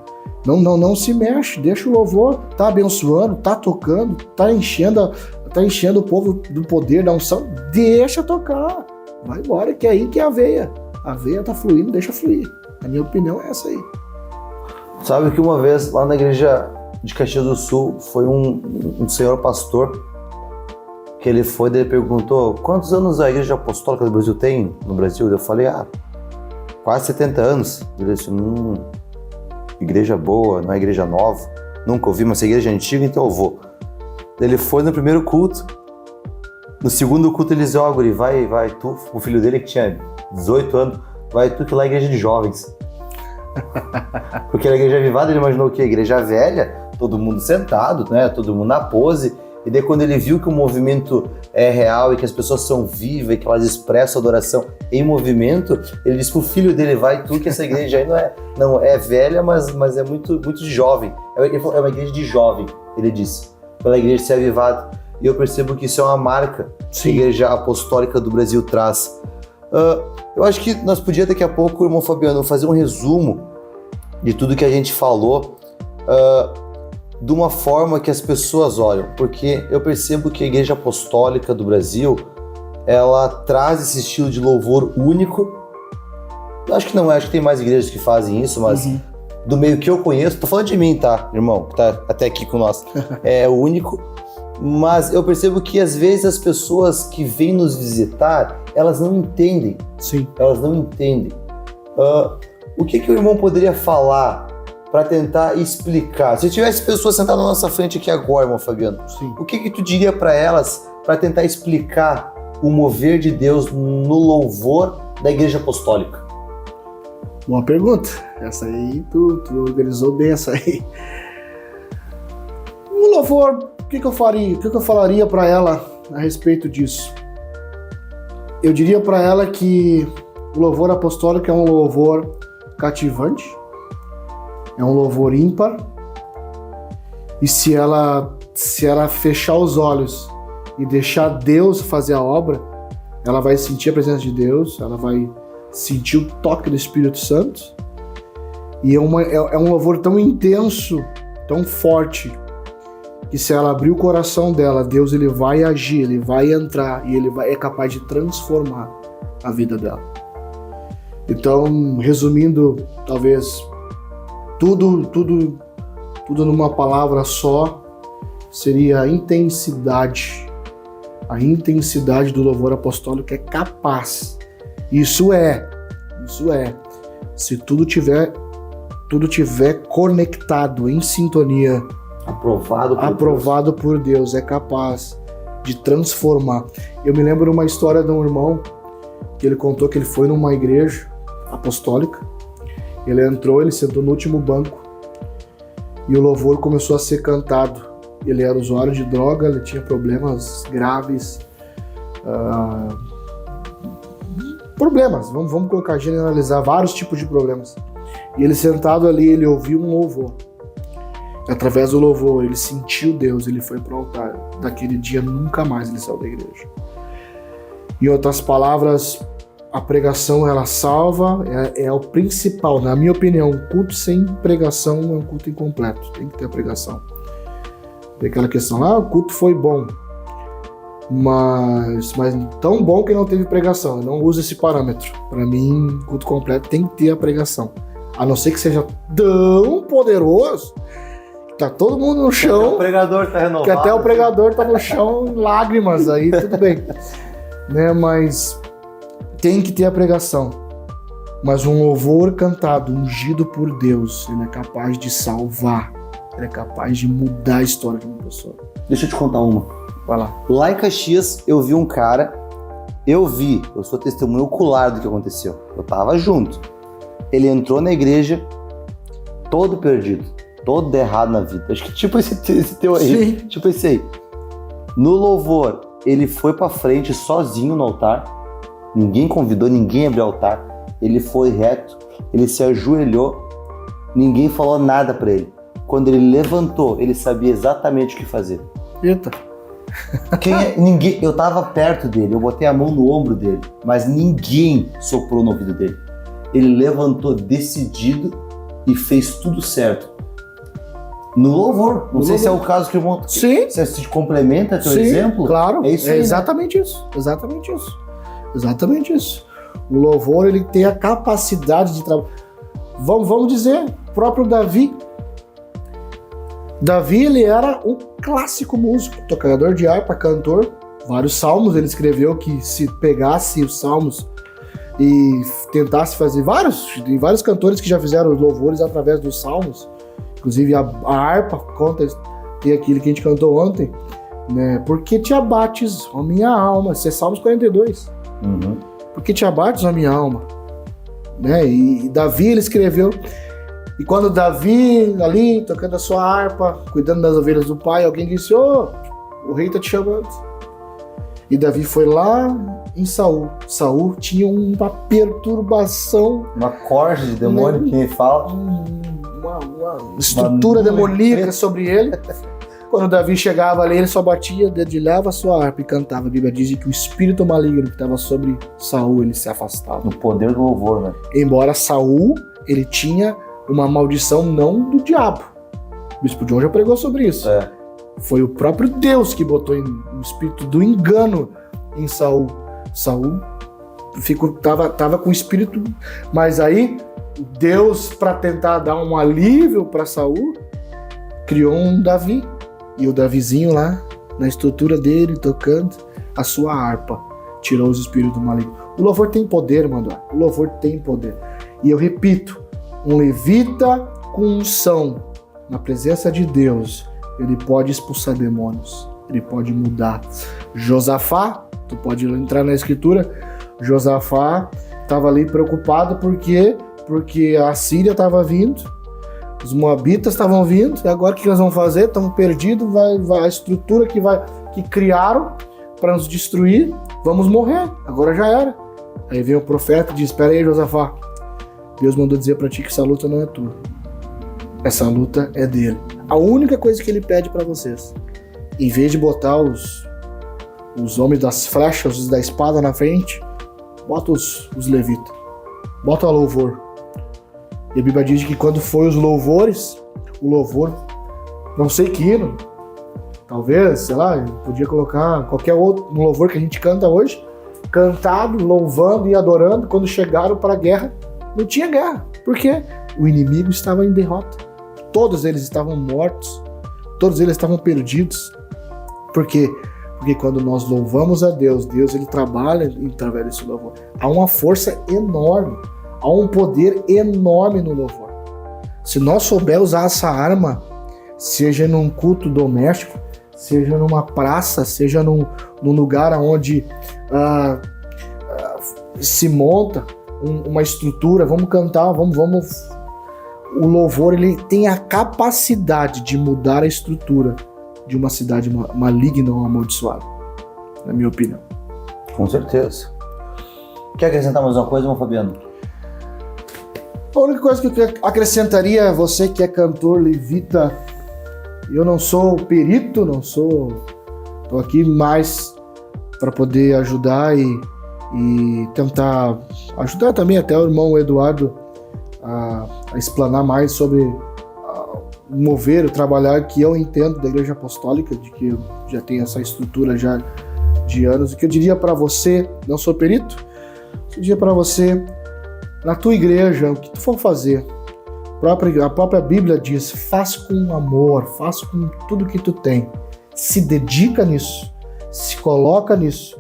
Não se mexe, deixa o louvor, tá abençoando, tá tocando, tá enchendo o povo do poder, da unção, deixa tocar. Vai embora, que é aí que é a veia. A veia tá fluindo, deixa fluir. A minha opinião é essa aí. Sabe que uma vez, lá na igreja de Caxias do Sul, foi um senhor pastor, que ele foi, daí ele perguntou, quantos anos a Igreja Apostólica do Brasil tem no Brasil? Eu falei, quase 70 anos. Ele disse, igreja boa, não é igreja nova, nunca ouvi, mas é igreja antiga, então eu vou. Daí ele foi no primeiro culto, no segundo culto ele disse, guri, vai tu, o filho dele que tinha 18 anos, vai tu que lá é igreja de jovens. Porque na igreja avivada ele imaginou que a igreja velha, todo mundo sentado, né, todo mundo na pose, e daí quando ele viu que o movimento é real e que as pessoas são vivas e que elas expressam adoração em movimento, ele disse pro filho dele, vai tu que essa igreja aí não é velha, mas é muito, muito jovem. Ele falou, é uma igreja de jovem, ele disse, pela igreja ser avivada. E eu percebo que isso é uma marca que a Igreja Apostólica do Brasil traz. Eu acho que nós podíamos daqui a pouco, irmão Fabiano, fazer um resumo de tudo que a gente falou, de uma forma que as pessoas olham, porque eu percebo que a Igreja Apostólica do Brasil, ela traz esse estilo de louvor único. Eu acho que não é, acho que tem mais igrejas que fazem isso, mas do meio que eu conheço, tô falando de mim, tá, irmão, que tá até aqui com nós, é único, mas eu percebo que às vezes as pessoas que vêm nos visitar, elas não entendem. Sim. Elas não entendem. O que o irmão poderia falar para tentar explicar? Se tivesse pessoas sentadas na nossa frente aqui agora, irmão Fabiano, Sim. O que tu diria para elas para tentar explicar o mover de Deus no louvor da Igreja Apostólica? Boa pergunta. Essa aí, tu organizou bem essa aí. O louvor, o que eu falaria para ela a respeito disso? Eu diria para ela que o louvor apostólico é um louvor cativante, é um louvor ímpar, e se ela fechar os olhos e deixar Deus fazer a obra, ela vai sentir a presença de Deus, ela vai sentir o toque do Espírito Santo, e é um louvor tão intenso, tão forte, que se ela abrir o coração dela, Deus ele vai agir, ele vai entrar e ele é capaz de transformar a vida dela. Então, resumindo, talvez tudo numa palavra só, seria a intensidade. A intensidade do louvor apostólico é capaz Isso é. Se tudo tiver conectado, em sintonia, aprovado por Deus, é capaz de transformar. Eu me lembro de uma história de um irmão que ele contou que ele foi numa igreja apostólica. Ele entrou, ele sentou no último banco e o louvor começou a ser cantado. Ele era usuário de droga, ele tinha problemas graves, vamos colocar, generalizar, vários tipos de problemas. E ele sentado ali, ele ouviu um louvor. Através do louvor, ele sentiu Deus, ele foi para o altar. Daquele dia, nunca mais ele saiu da igreja. Em outras palavras, a pregação, ela salva, é o principal. Na minha opinião, um culto sem pregação é um culto incompleto. Tem que ter a pregação. Tem aquela questão, o culto foi bom, mas tão bom que não teve pregação. Eu não uso esse parâmetro. Para mim, culto completo tem que ter a pregação. A não ser que seja tão poderoso que tá todo mundo no chão. O pregador tá renovado. Que até o pregador tá no chão em lágrimas, aí tudo bem. Né? Mas tem que ter a pregação. Mas um louvor cantado, ungido por Deus, ele é capaz de salvar. Ele é capaz de mudar a história de uma pessoa. Deixa eu te contar uma. Vai lá. Lá em Caxias, eu vi um cara. Eu sou testemunho ocular do que aconteceu. Eu tava junto. Ele entrou na igreja todo perdido, todo errado na vida. Acho que tipo esse teu aí. Sim. Tipo esse aí. No louvor, ele foi pra frente sozinho no altar. Ninguém convidou, ninguém abriu o altar. Ele foi reto, ele se ajoelhou. Ninguém falou nada pra ele. Quando ele levantou, ele sabia exatamente o que fazer. Eita. Ninguém, eu tava perto dele, eu botei a mão no ombro dele, mas ninguém soprou no ouvido dele. Ele levantou decidido e fez tudo certo. No louvor. Não sei se é o caso que o irmão... Sim. Se complementa teu Sim, exemplo. Claro. É isso aí, exatamente isso. Exatamente isso. O louvor, ele tem a capacidade de trabalhar. Vamos dizer, o próprio Davi. Davi, ele era um clássico músico, tocador de harpa, cantor. Vários salmos ele escreveu que se pegasse os salmos e tentasse fazer vários cantores que já fizeram louvores através dos salmos. Inclusive a harpa conta, tem aquilo que a gente cantou ontem, né? Porque te abates, ó minha alma. Isso é Salmos 42. Uhum. Porque te abates, ó minha alma. Né? E Davi, ele escreveu. E quando Davi, ali, tocando a sua harpa, cuidando das ovelhas do pai, alguém disse, o rei tá te chamando. E Davi foi lá em Saul. Saul tinha uma perturbação. Uma corja de demônio, que ele fala. Uma estrutura demoníaca sobre ele. Quando Davi chegava ali, ele só batia, dedilhava a sua harpa e cantava. A Bíblia diz que o espírito maligno que estava sobre Saul, ele se afastava. No poder do louvor, né? Embora Saul, ele tinha uma maldição não do diabo. O Bispo John já pregou sobre isso. Foi o próprio Deus que botou o espírito do engano em Saul. Saul tava com o espírito, mas aí Deus, para tentar dar um alívio para Saul, criou um Davi. E o Davizinho lá, na estrutura dele, tocando a sua harpa, tirou os espíritos malignos. O louvor tem poder, mano. O louvor tem poder. E eu repito, um levita com unção, na presença de Deus, ele pode expulsar demônios, ele pode mudar. Josafá, tu pode entrar na escritura, Josafá estava ali preocupado porque a Síria estava vindo, os moabitas estavam vindo, e agora o que eles vão fazer? Estão perdidos, vai a estrutura que criaram para nos destruir, vamos morrer, agora já era. Aí vem o profeta e diz, espera aí, Josafá, Deus mandou dizer para ti que essa luta não é tua. Essa luta é dele. A única coisa que ele pede para vocês, em vez de botar os homens das flechas, os da espada na frente, bota os levitas. Bota o louvor. E a Bíblia diz que quando foi os louvores, o louvor, não sei que hino, talvez, sei lá, podia colocar qualquer outro louvor que a gente canta hoje, cantado, louvando e adorando, quando chegaram para a guerra, não tinha guerra. Por quê? O inimigo estava em derrota. Todos eles estavam mortos. Todos eles estavam perdidos. Por quê? Porque quando nós louvamos a Deus, Deus ele trabalha através desse louvor. Há uma força enorme, há um poder enorme no louvor. Se nós soubermos usar essa arma, seja num culto doméstico, seja numa praça, seja num lugar onde se monta uma estrutura, vamos cantar, vamos. O louvor ele tem a capacidade de mudar a estrutura de uma cidade maligna ou amaldiçoada, na minha opinião. Com certeza. Quer acrescentar mais uma coisa, irmão Fabiano? A única coisa que eu acrescentaria, você que é cantor, levita, eu não sou perito, estou aqui mais para poder ajudar e tentar ajudar também até o irmão Eduardo a explanar mais sobre o mover, o trabalhar que eu entendo da Igreja Apostólica, de que eu já tenho essa estrutura já de anos. O que eu diria para você, não sou perito, eu diria para você, na tua igreja, o que tu for fazer, a própria Bíblia diz, faz com amor, faz com tudo que tu tem, se dedica nisso, se coloca nisso.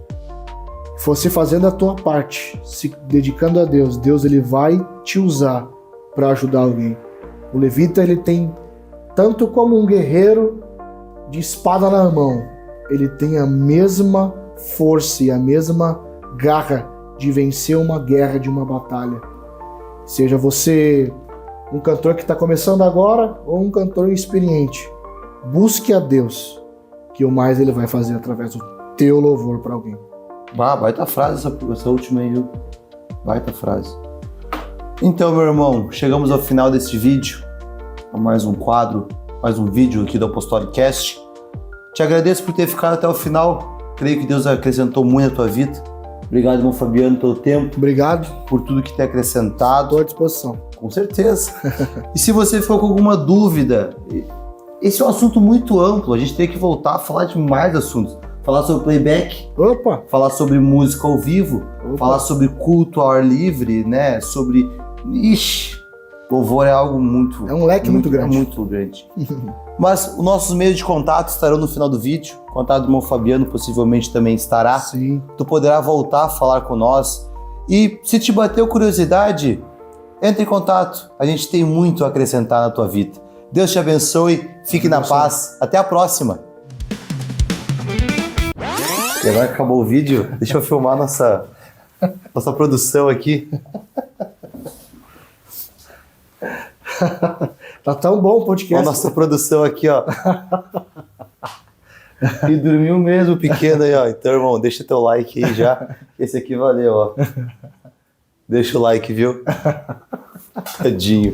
Você fazendo a tua parte, se dedicando a Deus, Deus ele vai te usar para ajudar alguém. O levita ele tem, tanto como um guerreiro de espada na mão, ele tem a mesma força e a mesma garra de vencer uma guerra, de uma batalha. Seja você um cantor que está começando agora ou um cantor experiente, busque a Deus, que o mais ele vai fazer através do teu louvor para alguém. Baita frase essa última aí, viu? Baita frase. Então, meu irmão, chegamos ao final desse vídeo. Mais um quadro, mais um vídeo aqui do Apostolicast. Te agradeço por ter ficado até o final. Creio que Deus acrescentou muito na tua vida. Obrigado, irmão Fabiano, pelo tempo. Obrigado. Por tudo que tem acrescentado. Estou à disposição. Com certeza. E se você ficou com alguma dúvida, esse é um assunto muito amplo. A gente tem que voltar a falar de mais assuntos. Falar sobre playback. Opa! Falar sobre música ao vivo. Opa. Falar sobre culto ao ar livre, né? Sobre... Ixi! Louvor é algo muito... É um leque muito grande. Muito grande. Mas os nossos meios de contato estarão no final do vídeo. O contato do irmão Fabiano possivelmente também estará. Sim. Tu poderá voltar a falar com nós. E se te bateu curiosidade, entre em contato. A gente tem muito a acrescentar na tua vida. Deus te abençoe. Fique na paz. Até a próxima. E agora que acabou o vídeo, deixa eu filmar nossa produção aqui. Tá tão bom o podcast. A nossa produção aqui, ó. E dormiu mesmo pequeno aí, ó. Então, irmão, deixa teu like aí já. Esse aqui valeu, ó. Deixa o like, viu? Tadinho.